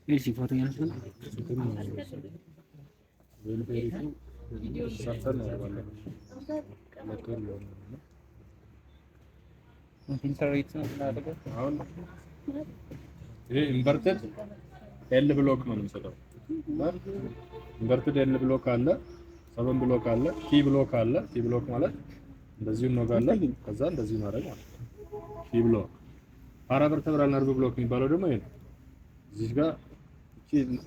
እሺ ፎቶ ያነሳል ይሄ ኢንቨርትድ ኤል ብሎክ ነው የሚሰጠው። ኢንቨርትድ ኤል ብሎክ አለ፣ ሰቨን ብሎክ አለ፣ ቲ ብሎክ አለ። ቲ ብሎክ ማለት እንደዚህ እንወጋለን፣ ከዛ እንደዚህ ማድረግ ማለት ነው። ቲ ብሎክ ፓራቨርተብራል ነርቭ ብሎክ የሚባለው ደግሞ ይሄ ነው። እዚህ ጋር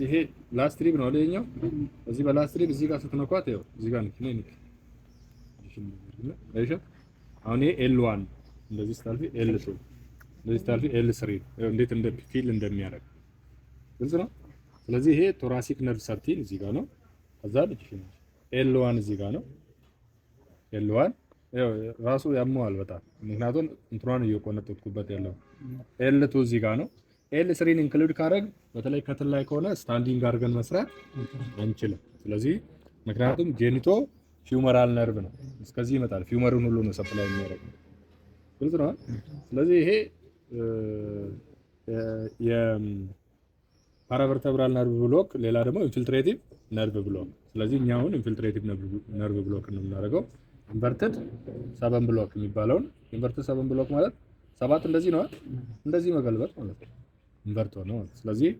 ይሄ ላስትሪፕ ነው ለኛው። እዚህ በላስትሪፕ እዚህ ጋር ስትነኳት ይኸው እዚህ ጋር ነው ነው አይሻ። አሁን ይሄ ኤል1 እንደዚህ ስታልፊ ኤል2 እንደዚህ ስታልፊ ኤል3 እንዴት ፊል እንደሚያደርግ ግልጽ ነው። ስለዚህ ይሄ ቶራሲክ ነርቭ ሰርቲን እዚህ ጋር ነው። ከዛ ልጅ ኤል1 እዚህ ጋር ነው። ኤል1 ያው ራሱ ያመዋል በጣም ምክንያቱም እንትሯን እየቆነጠጥኩበት ያለው። ኤል2 እዚህ ጋር ነው። ኤል3ን ኢንክሉድ ካደረግ በተለይ ከትል ላይ ከሆነ ስታንዲንግ አድርገን መስራት አንችልም። ስለዚህ ምክንያቱም ጄኒቶ ፊውመራል ነርቭ ነው፣ እስከዚህ ይመጣል። ፊውመሩን ሁሉ ነው ሰፕላይ የሚያደርገው ግልጽ ነው። ስለዚህ ይሄ የፓራቨርተብራል ነርቭ ብሎክ፣ ሌላ ደግሞ ኢንፊልትሬቲቭ ነርቭ ብሎክ። ስለዚህ እኛ አሁን ኢንፊልትሬቲቭ ነርቭ ብሎክ ነው የምናደርገው። ኢንቨርትድ ሰቨን ብሎክ የሚባለውን ኢንቨርትድ ሰቨን ብሎክ ማለት ሰባት እንደዚህ ነው፣ እንደዚህ መገልበጥ ማለት ነው። ኢንቨርት ነው። ስለዚህ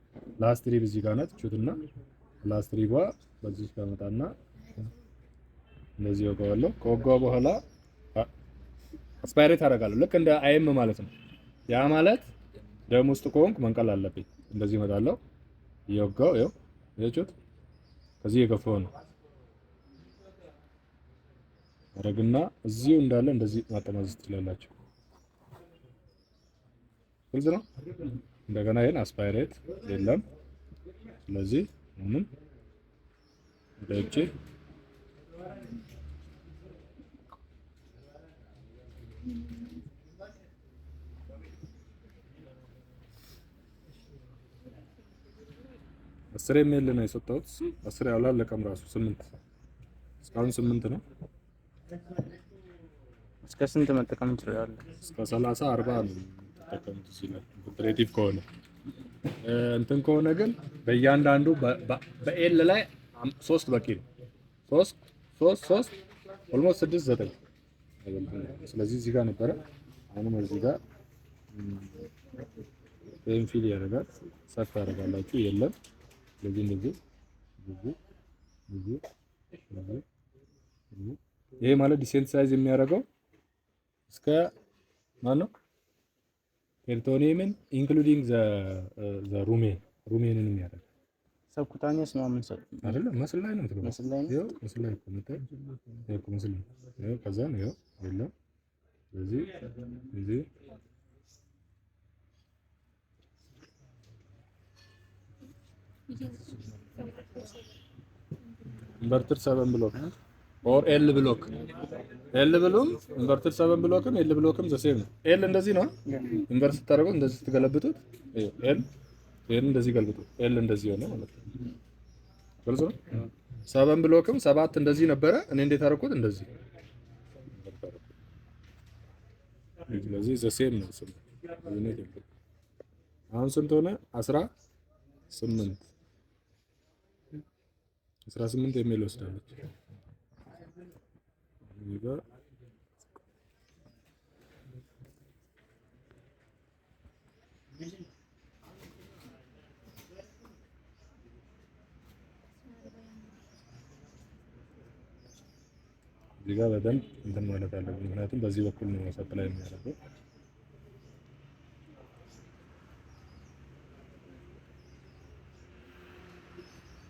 ላስትሪፕ እዚህ ጋር ናት ቹትና ላስትሪቷ በዚህ ጋር መጣና እንደዚህ ወጋዋለሁ። ከወጋው በኋላ አስፓይሬት አደርጋለሁ ልክ እንደ አይም ማለት ነው። ያ ማለት ደም ውስጥ ከሆንኩ መንቀል አለብኝ። እንደዚህ እመጣለሁ እየወጋው ይኸው እያችሁት ከዚህ የገፋው ነው አረግና እዚሁ እንዳለ እንደዚህ ማጠማዘዝ ትችላላችሁ። ግልጽ ነው። እንደገና ይሄን አስፓይሬት የለም። ስለዚህ ምንም ደጭ አስር የሚል ነው የሰጠሁት። 10 ያላለቀም ራሱ 8 እስካሁን 8 ነው። እስከ ስንት መጠቀም እንችላለን? እስከ 30 40 ነው ተጠቀምት ይችላል። ኦፕሬቲቭ ከሆነ እንትን ከሆነ ግን በእያንዳንዱ በኤል ላይ 3 በቂ ነው። 3 ኦልሞስት 6 9። ስለዚህ እዚህ ጋር ነበረ። አሁንም እዚህ ጋር ፊል ያደርጋል። ሰፋ ያደርጋላችሁ የለም። ስለዚህ እንደዚህ ይሄ ማለት ዲሴንሳይዝ የሚያደርገው እስከ ማን ነው? ፔሪቶኒየምን ኢንክሉዲንግ ዘ ሩሜንን የሚያደርግ ሰብኩታኒየስ ነው የምንሰጥ አይደለም። መስል ላይ ነው የምትለው። መስል ላይ ነው። ይኸው መስል ላይ ነው ይኸው መስል ነው። ይኸው ከዛ ነው ይኸው የለም። ስለዚህ እዚህ ኢንቨርትድ 7 ብሎክ ኦር ኤል ብሎክ ብሎም ኢንቨርትድ 7 ብሎክም ኤል ብሎክም ዘሴም ነው። ኤል እንደዚህ ነው ኢንቨርት ስታደርጉት እንደዚህ ትገለብጡት። ኤል እንደዚህ ገልብጡት። ኤል እንደዚህ ሆነ ማለት ነው። ግልጽ ነው። 7 ብሎክም 7 እንደዚህ ነበረ። እኔ እንዴት አደረኩት? እንደዚህ። ስለዚህ ዘሴም ነው። አሁን ስንት ሆነ? 18 የሚል ወስዳለች። ይጋ በደንብ እንትን ማለት አለብን። ምክንያቱም በዚህ በኩል ነው ሰፕላይ የሚያደርገው።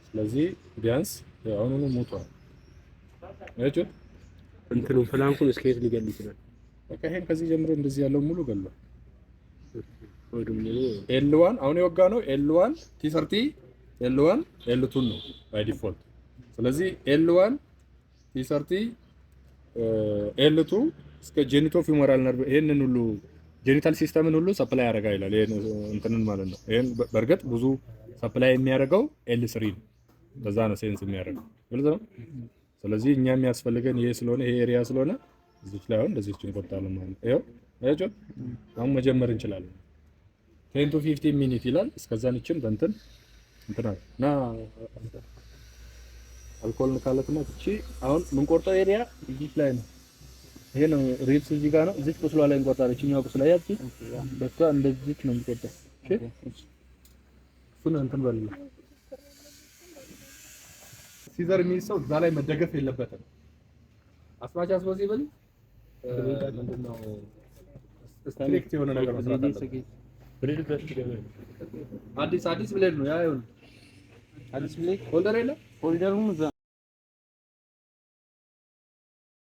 ስለዚህ ቢያንስ አሁኑኑ ሞቷል። አይቼው እንትኑ ፍላንኩን እስከየት ሊገል ይችላል? በቃ ይሄን ከዚህ ጀምሮ እንደዚህ ያለው ሙሉ ገሏል። ኤል1 አሁን የወጋ ነው። ኤል1 ቲ30 ኤል1 ኤል2 ነው ባይ ዲፎልት። ስለዚህ ኤል1 ቲ30 ኤል2 እስከ ጄኒቶ ፊውመራል ነርቭ ይሄንን ሁሉ ጄኒታል ሲስተምን ሁሉ ሰፕላይ ያደርጋ ይላል። ይሄን እንትንን ማለት ነው። ይሄን በርግጥ ብዙ ሰፕላይ የሚያደርገው ኤል3 ነው። በዛ ነው ሴንስ የሚያደርገው። ግልጽ ነው። ስለዚህ እኛ የሚያስፈልገን ይሄ ስለሆነ ይሄ ኤሪያ ስለሆነ እዚች ላይ አሁን እንደዚህ እንቆርጣለን ማለት ነው። ይሄው አያችሁ አሁን መጀመር እንችላለን። 10 to 15 ሚኒት ይላል። እስከዛን እቺን በእንትን ና አልኮልን ካለትና እቺ አሁን ምን ቆርጠው ኤሪያ እዚህ ላይ ነው። ይሄ ነው ሪፕስ እዚህ ጋር ነው። እዚህ ቁስሏ ላይ እንቆርጣለን። እቺኛው ቁስላ ያቺ በቃ እንደዚህ ነው የሚቆርጠው። እሺ እሱን እንትን በል ሲዘር የሚይዘው እዛ ላይ መደገፍ የለበትም። አስማች አስፖሲብል ምንድነው ስትሪክት የሆነ ነገር መስራት አለበት። አዲስ ብሌድ ነው ያ ይሁን አዲስ ብሌድ ሆልደር የለም ሆልደሩም እዛ